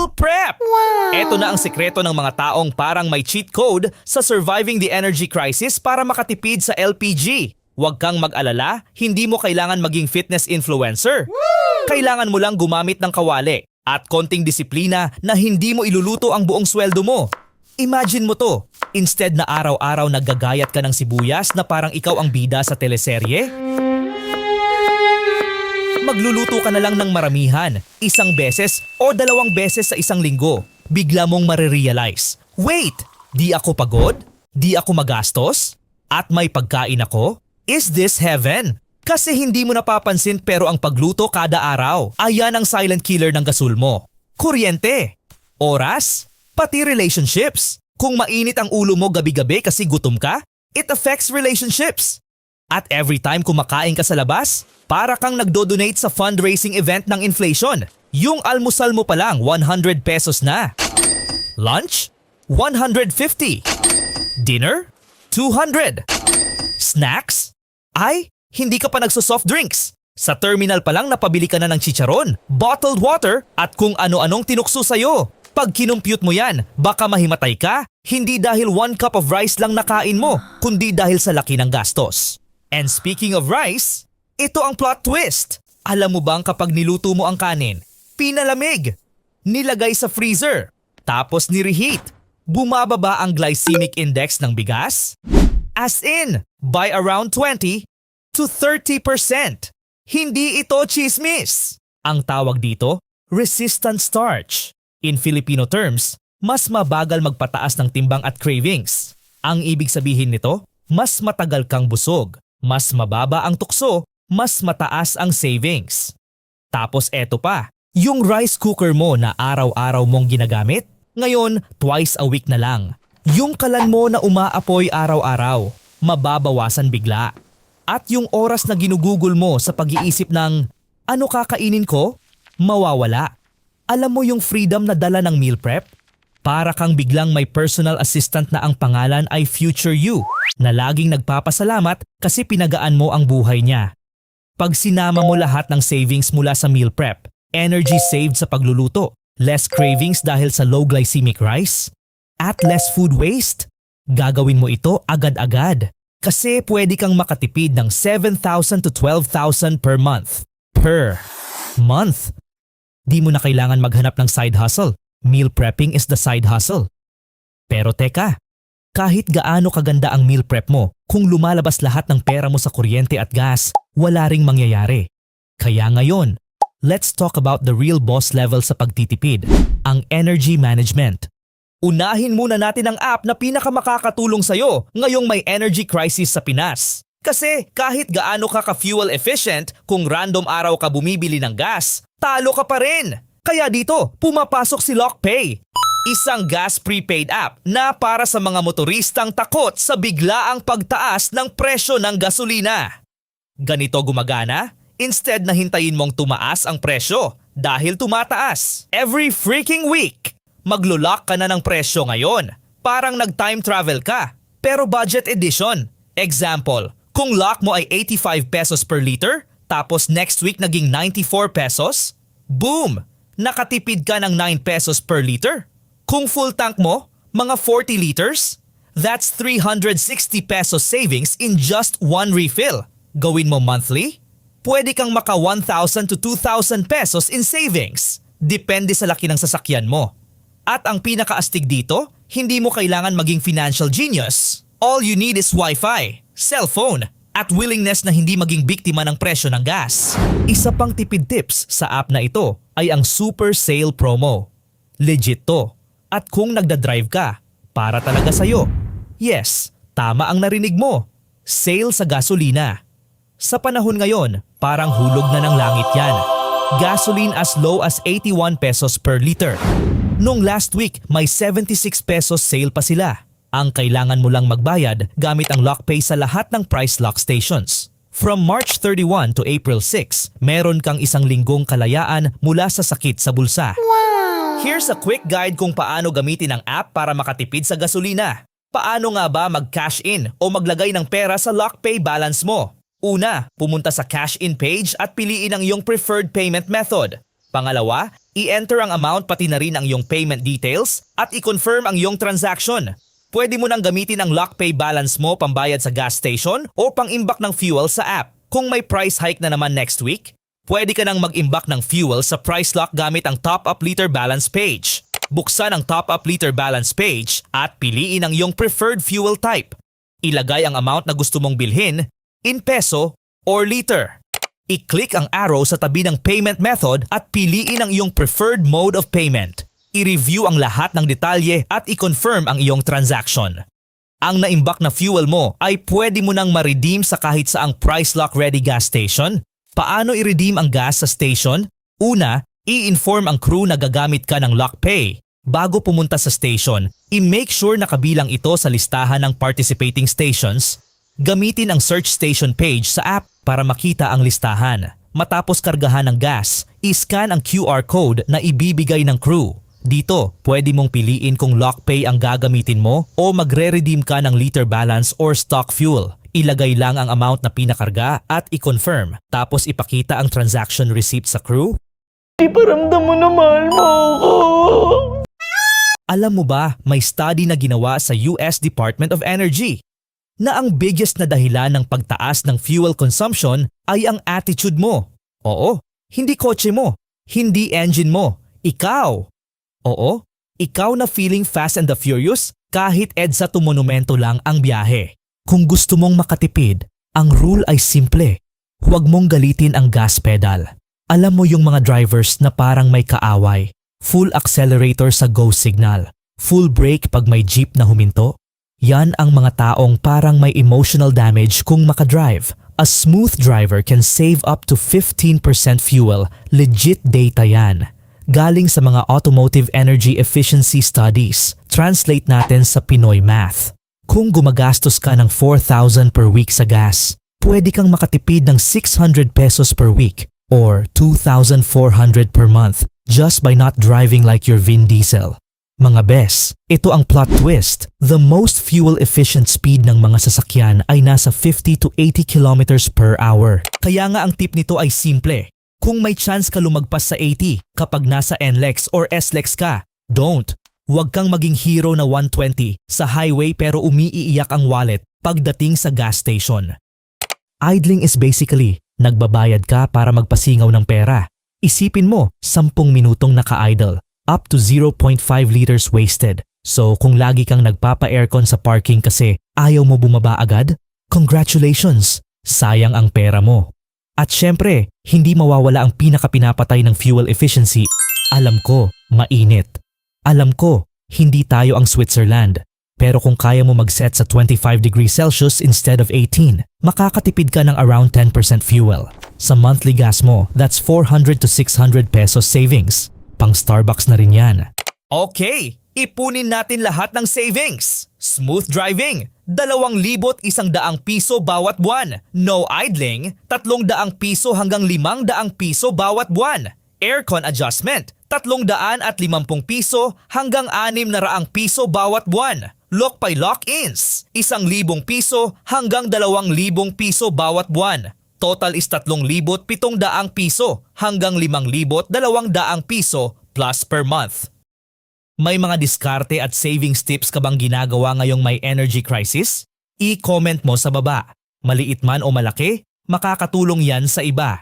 Meal Prep! Ito na ang sekreto ng mga taong parang may cheat code sa surviving the energy crisis para makatipid sa LPG. Huwag kang mag-alala, hindi mo kailangan maging fitness influencer. Kailangan mo lang gumamit ng kawali at konting disiplina na hindi mo iluluto ang buong sweldo mo. Imagine mo to, instead na araw-araw naggagayat ka ng sibuyas na parang ikaw ang bida sa teleserye, magluluto ka na lang ng maramihan, isang beses o 2 beses sa isang linggo. Bigla mong marirealize, wait, di ako pagod? Di ako magastos? At may pagkain ako? Is this heaven? Kasi hindi mo napapansin pero ang pagluto kada araw, ayan ang silent killer ng gasol mo. Kuryente, oras, pati relationships. Kung mainit ang ulo mo gabi-gabi kasi gutom ka, it affects relationships. At every time kumakain ka sa labas, para kang nagdo-donate sa fundraising event ng inflation. Yung almusal mo pa lang 100 pesos na. Lunch? 150. Dinner? 200. Snacks? Ay, hindi ka pa nagso-soft drinks. Sa terminal pa lang napabili ka na ng chicharon, bottled water at kung ano-anong tinukso sa'yo. Pag kinumpute mo yan, baka mahimatay ka, hindi dahil 1 cup of rice lang nakain mo, kundi dahil sa laki ng gastos. And speaking of rice, ito ang plot twist. Alam mo bang kapag niluto mo ang kanin, pinalamig, nilagay sa freezer, tapos nireheat, bumababa ang glycemic index ng bigas? As in, by around 20 to 30%. Hindi ito chismis. Ang tawag dito, resistant starch. In Filipino terms, mas mabagal magpataas ng timbang at cravings. Ang ibig sabihin nito, mas matagal kang busog, mas mababa ang tukso, mas mataas ang savings. Tapos eto pa, yung rice cooker mo na araw-araw mong ginagamit, ngayon twice a week na lang. Yung kalan mo na umaapoy araw-araw, mababawasan bigla. At yung oras na ginugugol mo sa pag-iisip ng, ano kakainin ko? Mawawala. Alam mo yung freedom na dala ng meal prep? Para kang biglang may personal assistant na ang pangalan ay Future You, na laging nagpapasalamat kasi pinagaan mo ang buhay niya. Pag sinama mo lahat ng savings mula sa meal prep, energy saved sa pagluluto, less cravings dahil sa low glycemic rice, at less food waste, gagawin mo ito agad-agad. Kasi pwede kang makatipid ng 7,000 to 12,000 per month. Per month. Di mo na kailangan maghanap ng side hustle. Meal prepping is the side hustle. Pero teka, kahit gaano kaganda ang meal prep mo, kung lumalabas lahat ng pera mo sa kuryente at gas, wala ring mangyayari. Kaya ngayon, let's talk about the real boss level sa pagtitipid, ang energy management. Unahin muna natin ang app na pinakamakakatulong sa'yo ngayong may energy crisis sa Pinas. Kasi kahit gaano ka ka-fuel efficient, kung random araw ka bumibili ng gas, talo ka pa rin. Kaya dito, pumapasok si LockPay. Isang gas prepaid app na para sa mga motoristang takot sa biglaang pagtaas ng presyo ng gasolina. Ganito gumagana? Instead na hintayin mong tumaas ang presyo dahil tumataas every freaking week. Maglo-lock ka na ng presyo ngayon. Parang nag-time travel ka, pero budget edition. Example, kung lock mo ay 85 pesos per liter, tapos next week naging 94 pesos, boom! Nakatipid ka ng 9 pesos per liter. Kung full tank mo, mga 40 liters, that's 360 pesos savings in just one refill. Gawin mo monthly, pwede kang maka 1,000 to 2,000 pesos in savings. Depende sa laki ng sasakyan mo. At ang pinakaastig dito, hindi mo kailangan maging financial genius. All you need is Wi-Fi, cellphone, at willingness na hindi maging biktima ng presyo ng gas. Isa pang tipid tips sa app na ito ay ang super sale promo. Legit to. At kung nagdadrive ka, para talaga sa'yo. Yes, tama ang narinig mo. Sale sa gasolina. Sa panahon ngayon, parang hulog na ng langit yan. Gasoline as low as 81 pesos per liter. Nung last week, may 76 pesos sale pa sila. Ang kailangan mo lang magbayad gamit ang LockPay sa lahat ng price lock stations. From March 31 to April 6, meron kang 1 linggong kalayaan mula sa sakit sa bulsa. Wow! Here's a quick guide kung paano gamitin ang app para makatipid sa gasolina. Paano nga ba mag-cash in o maglagay ng pera sa LockPay balance mo? Una, pumunta sa cash in page at piliin ang iyong preferred payment method. Pangalawa, I-enter ang amount pati na rin ang iyong payment details at i-confirm ang iyong transaction. Pwede mo nang gamitin ang LockPay balance mo pambayad sa gas station o pang-imbak ng fuel sa app. Kung may price hike na naman next week, pwede ka nang mag-imbak ng fuel sa Price Lock gamit ang Top Up Liter Balance page. Buksan ang Top Up Liter Balance page at piliin ang iyong preferred fuel type. Ilagay ang amount na gusto mong bilhin in peso or liter. I-click ang arrow sa tabi ng payment method at piliin ang iyong preferred mode of payment. I-review ang lahat ng detalye at i-confirm ang iyong transaction. Ang naimbak na fuel mo ay pwede mo nang ma-redeem sa kahit saang Price Lock Ready gas station. Paano i-redeem ang gas sa station? Una, i-inform ang crew na gagamit ka ng LockPay. Bago pumunta sa station, i-make sure na kabilang ito sa listahan ng participating stations. Gamitin ang search station page sa app para makita ang listahan. Matapos kargahan ng gas, i-scan ang QR code na ibibigay ng crew. Dito, pwede mong piliin kung LockPay ang gagamitin mo o magre-redeem ka ng liter balance or stock fuel. Ilagay lang ang amount na pinakarga at i-confirm. Tapos ipakita ang transaction receipt sa crew. Iparamdam mo na mahal mo ako. Alam mo ba, may study na ginawa sa US Department of Energy na ang biggest na dahilan ng pagtaas ng fuel consumption ay ang attitude mo. Oo, hindi kotse mo, hindi engine mo, ikaw. Oo, ikaw na feeling Fast and the Furious kahit EDSA to monumento lang ang biyahe. Kung gusto mong makatipid, ang rule ay simple. Huwag mong galitin ang gas pedal. Alam mo yung mga drivers na parang may kaaway. Full accelerator sa go signal. Full brake pag may jeep na huminto. Yan ang mga taong parang may emotional damage kung makadrive. A smooth driver can save up to 15% fuel. Legit data yan. Galing sa mga automotive energy efficiency studies. Translate natin sa Pinoy math. Kung gumagastos ka ng 4,000 per week sa gas, pwede kang makatipid ng 600 pesos per week or 2,400 per month just by not driving like your Vin Diesel. Mga bes, ito ang plot twist. The most fuel-efficient speed ng mga sasakyan ay nasa 50 to 80 kilometers per hour. Kaya nga ang tip nito ay simple. Kung may chance ka lumagpas sa 80 kapag nasa NLEX or SLEX ka, don't. Huwag kang maging hero na 120 sa highway pero umiiyak ang wallet pagdating sa gas station. Idling is basically, nagbabayad ka para magpasingaw ng pera. Isipin mo, 10 minutong naka-idle. Up to 0.5 liters wasted. So kung lagi kang nagpapa-aircon sa parking kasi ayaw mo bumaba agad, congratulations! Sayang ang pera mo. At syempre, hindi mawawala ang pinaka-pinapatay ng fuel efficiency. Alam ko, mainit. Alam ko, hindi tayo ang Switzerland. Pero kung kaya mo mag-set sa 25 degrees Celsius instead of 18, makakatipid ka ng around 10% fuel. Sa monthly gas mo, that's 400 to 600 pesos savings. Pang Starbucks na rin yan. Okay, ipunin natin lahat ng savings. Smooth driving, 2,100 piso bawat buwan. No idling, 300 piso hanggang 500 piso bawat buwan. Aircon adjustment, 350 piso hanggang 600 piso bawat buwan. LockPay lock-ins, 1,000 piso hanggang 2,000 piso bawat buwan. Total is 3,700 piso hanggang 5,200 piso plus per month. May mga diskarte at savings tips ka bang ginagawa ngayong may energy crisis? I-comment mo sa baba. Maliit man o malaki, makakatulong yan sa iba.